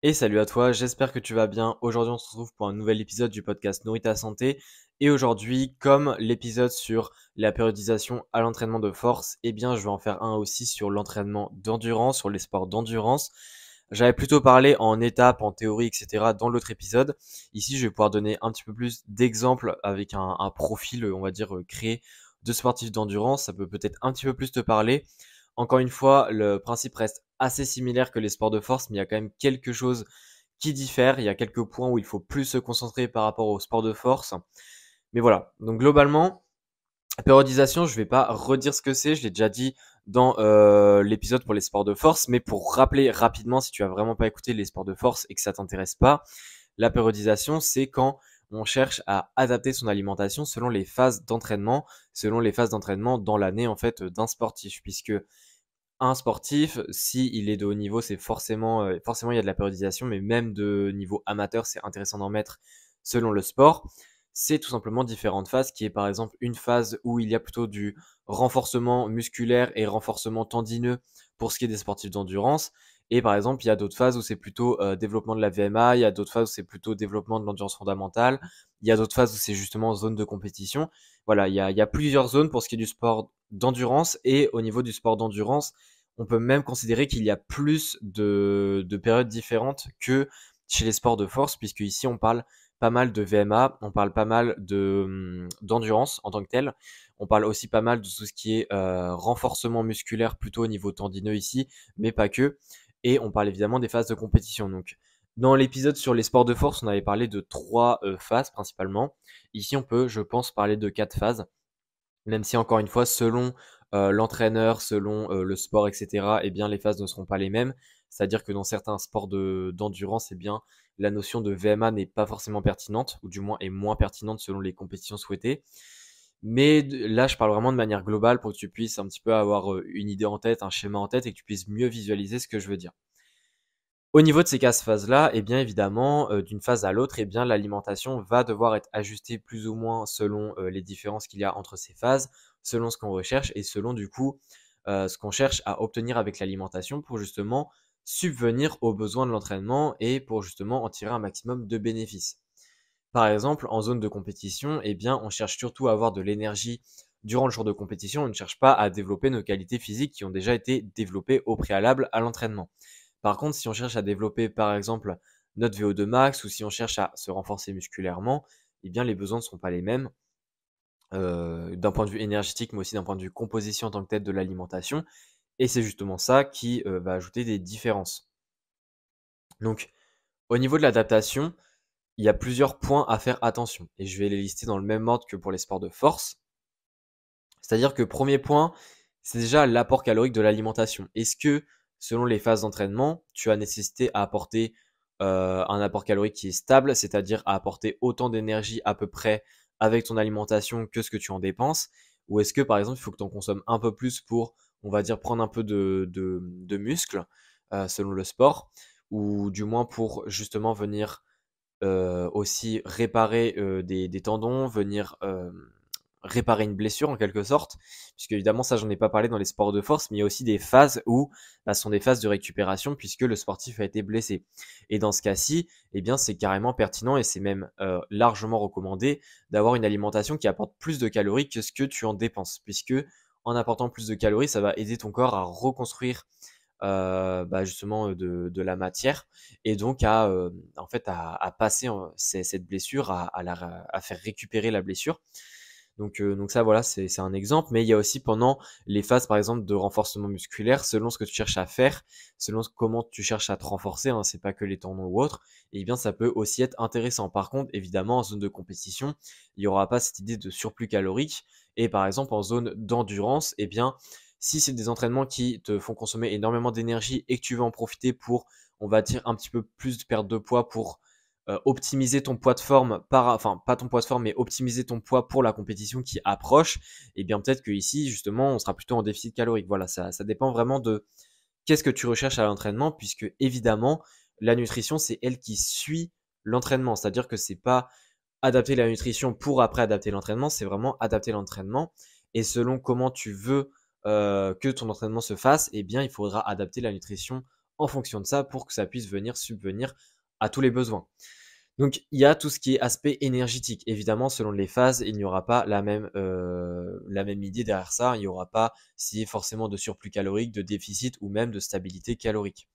Et salut à toi, j'espère que tu vas bien. Aujourd'hui, on se retrouve pour un nouvel épisode du podcast Nourris ta santé. Et aujourd'hui, comme l'épisode sur la périodisation à l'entraînement de force, eh bien, je vais en faire un aussi sur l'entraînement d'endurance, sur les sports d'endurance. J'avais plutôt parlé en étapes, en théorie, etc. dans l'autre épisode. Ici, je vais pouvoir donner un petit peu plus d'exemples avec un profil, on va dire, créé de sportifs d'endurance. Ça peut peut-être un petit peu plus te parler. Encore une fois, le principe reste assez similaire que les sports de force, mais il y a quand même quelque chose qui diffère. Il y a quelques points où il faut plus se concentrer par rapport aux sports de force. Mais voilà. Donc globalement, la périodisation, je vais pas redire ce que c'est. Je l'ai déjà dit dans l'épisode pour les sports de force. Mais pour rappeler rapidement, si tu as vraiment pas écouté les sports de force et que ça t'intéresse pas, la périodisation, c'est quand on cherche à adapter son alimentation selon les phases d'entraînement, dans l'année en fait d'un sportif, puisque un sportif, si il est de haut niveau, c'est forcément il y a de la périodisation, mais même de niveau amateur, c'est intéressant d'en mettre selon le sport. C'est tout simplement différentes phases, qui est par exemple une phase où il y a plutôt du renforcement musculaire et renforcement tendineux pour ce qui est des sportifs d'endurance. Et par exemple, il y a d'autres phases où c'est plutôt développement de la VMA, il y a d'autres phases où c'est plutôt développement de l'endurance fondamentale, il y a d'autres phases où c'est justement zone de compétition. Voilà, il y a plusieurs zones pour ce qui est du sport d'endurance, et au niveau du sport d'endurance, on peut même considérer qu'il y a plus de périodes différentes que chez les sports de force, puisque ici on parle pas mal de VMA, on parle pas mal d'endurance en tant que tel, on parle aussi pas mal de tout ce qui est renforcement musculaire plutôt au niveau tendineux ici, mais pas que, et on parle évidemment des phases de compétition. Donc dans l'épisode sur les sports de force, on avait parlé de 3 phases principalement. Ici on peut, je pense, parler de 4 phases, même si encore une fois, selon l'entraîneur, selon le sport, etc., eh bien les phases ne seront pas les mêmes. C'est-à-dire que dans certains sports d'endurance, eh bien la notion de VMA n'est pas forcément pertinente, ou du moins est moins pertinente selon les compétitions souhaitées. Mais là, je parle vraiment de manière globale pour que tu puisses un petit peu avoir une idée en tête, un schéma en tête, et que tu puisses mieux visualiser ce que je veux dire. Au niveau de ces 4 phases-là, eh bien évidemment, d'une phase à l'autre, eh bien l'alimentation va devoir être ajustée plus ou moins selon les différences qu'il y a entre ces phases, selon ce qu'on recherche et selon du coup ce qu'on cherche à obtenir avec l'alimentation pour justement subvenir aux besoins de l'entraînement et pour justement en tirer un maximum de bénéfices. Par exemple, en zone de compétition, eh bien on cherche surtout à avoir de l'énergie durant le jour de compétition, on ne cherche pas à développer nos qualités physiques qui ont déjà été développées au préalable à l'entraînement. Par contre, si on cherche à développer, par exemple, notre VO2 max ou si on cherche à se renforcer musculairement, eh bien, les besoins ne seront pas les mêmes d'un point de vue énergétique, mais aussi d'un point de vue composition en tant que telle de l'alimentation. Et c'est justement ça qui va ajouter des différences. Donc, au niveau de l'adaptation, il y a plusieurs points à faire attention. Et je vais les lister dans le même ordre que pour les sports de force. C'est-à-dire que premier point, c'est déjà l'apport calorique de l'alimentation. Est-ce que, selon les phases d'entraînement, tu as nécessité à apporter un apport calorique qui est stable, c'est-à-dire à apporter autant d'énergie à peu près avec ton alimentation que ce que tu en dépenses? Ou est-ce que, par exemple, il faut que tu en consommes un peu plus pour, on va dire, prendre un peu de muscle, selon le sport, ou du moins pour justement venir aussi réparer des tendons, venir réparer une blessure en quelque sorte, puisque évidemment ça j'en ai pas parlé dans les sports de force, mais il y a aussi des phases où ce sont des phases de récupération puisque le sportif a été blessé. Et dans ce cas-ci, eh bien c'est carrément pertinent et c'est même largement recommandé d'avoir une alimentation qui apporte plus de calories que ce que tu en dépenses, puisque en apportant plus de calories, ça va aider ton corps à reconstruire justement de la matière et donc en fait à passer cette blessure, à faire récupérer la blessure. Donc ça voilà, c'est un exemple, mais il y a aussi pendant les phases par exemple de renforcement musculaire, selon ce que tu cherches à faire, selon comment tu cherches à te renforcer, hein, c'est pas que les tendons ou autre, et bien ça peut aussi être intéressant. Par contre, évidemment, en zone de compétition, il n'y aura pas cette idée de surplus calorique, et par exemple en zone d'endurance, eh bien si c'est des entraînements qui te font consommer énormément d'énergie et que tu veux en profiter pour, on va dire, un petit peu plus de perte de poids pour optimiser ton poids de forme, enfin pas ton poids de forme, mais optimiser ton poids pour la compétition qui approche, et bien peut-être que ici justement on sera plutôt en déficit calorique. Voilà, ça dépend vraiment de qu'est-ce que tu recherches à l'entraînement, puisque évidemment la nutrition c'est elle qui suit l'entraînement, c'est-à-dire que c'est pas adapter la nutrition pour après adapter l'entraînement, c'est vraiment adapter l'entraînement, et selon comment tu veux que ton entraînement se fasse, eh bien il faudra adapter la nutrition en fonction de ça pour que ça puisse venir subvenir à tous les besoins. Donc, il y a tout ce qui est aspect énergétique. Évidemment, selon les phases, il n'y aura pas la même idée derrière ça. Il n'y aura pas si forcément de surplus calorique, de déficit ou même de stabilité calorique.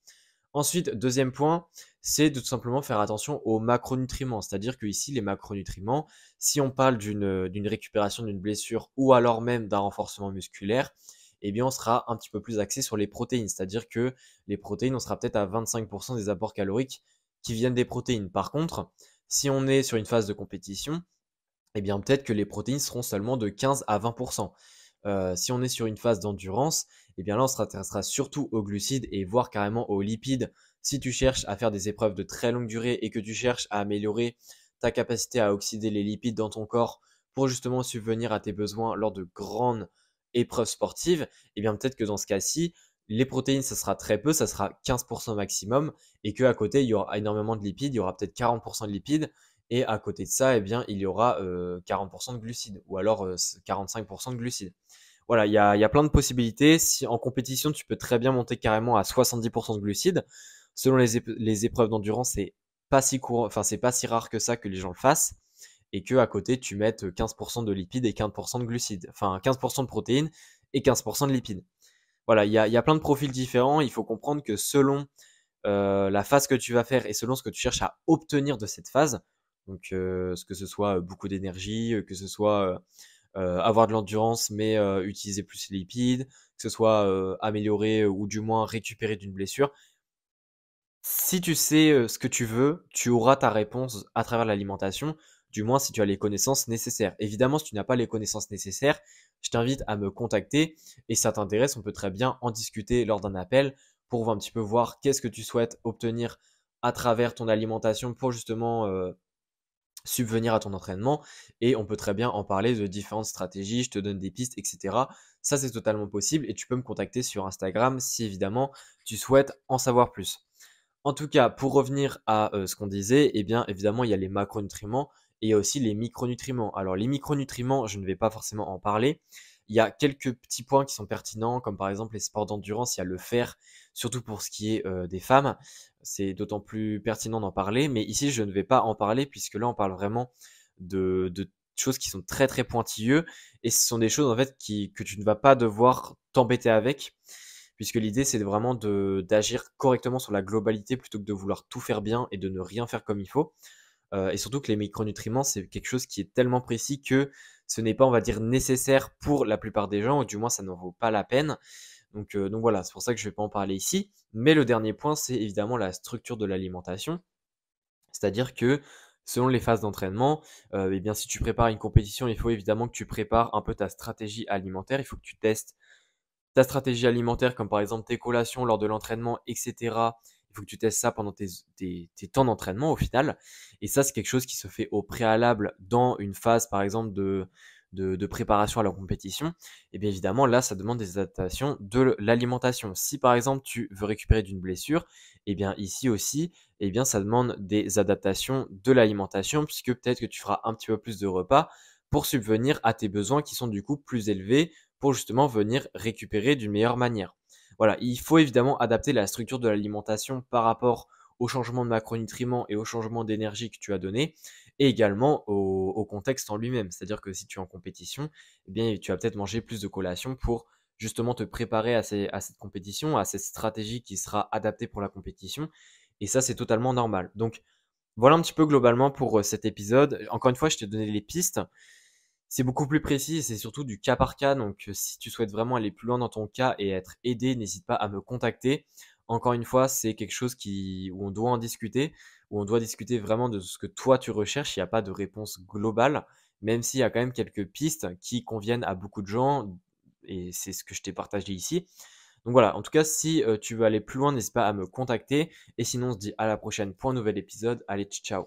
Ensuite, deuxième point, c'est de tout simplement faire attention aux macronutriments. C'est-à-dire que ici, les macronutriments, si on parle d'une récupération d'une blessure ou alors même d'un renforcement musculaire, eh bien, on sera un petit peu plus axé sur les protéines. C'est-à-dire que les protéines, on sera peut-être à 25% des apports caloriques qui viennent des protéines. Par contre, si on est sur une phase de compétition, eh bien peut-être que les protéines seront seulement de 15 à 20%. Si on est sur une phase d'endurance, eh bien là on s'intéressera surtout aux glucides et voire carrément aux lipides. Si tu cherches à faire des épreuves de très longue durée et que tu cherches à améliorer ta capacité à oxyder les lipides dans ton corps pour justement subvenir à tes besoins lors de grandes épreuves sportives, eh bien peut-être que dans ce cas-ci, les protéines, ça sera très peu, ça sera 15% maximum, et qu'à côté, il y aura énormément de lipides, il y aura peut-être 40% de lipides, et à côté de ça, eh bien, il y aura 40% de glucides, ou alors 45% de glucides. Voilà, il y a plein de possibilités. Si en compétition, tu peux très bien monter carrément à 70% de glucides. Selon les épreuves d'endurance, c'est pas si courant, enfin, c'est pas si rare que ça que les gens le fassent. Et que à côté, tu mettes 15% de lipides et 15% de glucides. Enfin, 15% de protéines et 15% de lipides. Voilà, il y a plein de profils différents. Il faut comprendre que selon la phase que tu vas faire et selon ce que tu cherches à obtenir de cette phase, donc ce que ce soit beaucoup d'énergie, que ce soit avoir de l'endurance mais utiliser plus les lipides, que ce soit améliorer ou du moins récupérer d'une blessure. Si tu sais ce que tu veux, tu auras ta réponse à travers l'alimentation, du moins si tu as les connaissances nécessaires. Évidemment, si tu n'as pas les connaissances nécessaires, je t'invite à me contacter et si ça t'intéresse, on peut très bien en discuter lors d'un appel pour un petit peu voir qu'est-ce que tu souhaites obtenir à travers ton alimentation pour justement subvenir à ton entraînement et on peut très bien en parler de différentes stratégies, je te donne des pistes, etc. Ça, c'est totalement possible et tu peux me contacter sur Instagram si évidemment tu souhaites en savoir plus. En tout cas, pour revenir à ce qu'on disait, eh bien évidemment, il y a les macronutriments et il y a aussi les micronutriments. Alors les micronutriments, je ne vais pas forcément en parler. Il y a quelques petits points qui sont pertinents, comme par exemple les sports d'endurance, il y a le fer, surtout pour ce qui est des femmes. C'est d'autant plus pertinent d'en parler, mais ici je ne vais pas en parler puisque là on parle vraiment de choses qui sont très très pointilleux et ce sont des choses en fait que tu ne vas pas devoir t'embêter avec puisque l'idée c'est vraiment d'agir correctement sur la globalité plutôt que de vouloir tout faire bien et de ne rien faire comme il faut. Et surtout que les micronutriments, c'est quelque chose qui est tellement précis que ce n'est pas, on va dire, nécessaire pour la plupart des gens, ou du moins ça n'en vaut pas la peine. Donc voilà, c'est pour ça que je ne vais pas en parler ici. Mais le dernier point, c'est évidemment la structure de l'alimentation. C'est-à-dire que selon les phases d'entraînement, eh bien, si tu prépares une compétition, il faut évidemment que tu prépares un peu ta stratégie alimentaire. Il faut que tu testes ta stratégie alimentaire, comme par exemple tes collations lors de l'entraînement, etc. Il faut que tu testes ça pendant tes temps d'entraînement au final. Et ça, c'est quelque chose qui se fait au préalable dans une phase, par exemple, de préparation à la compétition. Et bien évidemment, là, ça demande des adaptations de l'alimentation. Si par exemple, tu veux récupérer d'une blessure, et bien ici aussi, et bien ça demande des adaptations de l'alimentation, puisque peut-être que tu feras un petit peu plus de repas pour subvenir à tes besoins qui sont du coup plus élevés pour justement venir récupérer d'une meilleure manière. Voilà, il faut évidemment adapter la structure de l'alimentation par rapport au changement de macronutriments et au changement d'énergie que tu as donné, et également au contexte en lui-même. C'est-à-dire que si tu es en compétition, eh bien, tu vas peut-être manger plus de collations pour justement te préparer à cette compétition, à cette stratégie qui sera adaptée pour la compétition. Et ça, c'est totalement normal. Donc, voilà un petit peu globalement pour cet épisode. Encore une fois, je t'ai donné les pistes. C'est beaucoup plus précis et c'est surtout du cas par cas. Donc, si tu souhaites vraiment aller plus loin dans ton cas et être aidé, n'hésite pas à me contacter. Encore une fois, c'est quelque chose où on doit en discuter, où on doit discuter vraiment de ce que toi tu recherches. Il n'y a pas de réponse globale, même s'il y a quand même quelques pistes qui conviennent à beaucoup de gens et c'est ce que je t'ai partagé ici. Donc voilà, en tout cas, si tu veux aller plus loin, n'hésite pas à me contacter et sinon on se dit à la prochaine pour un nouvel épisode. Allez, ciao.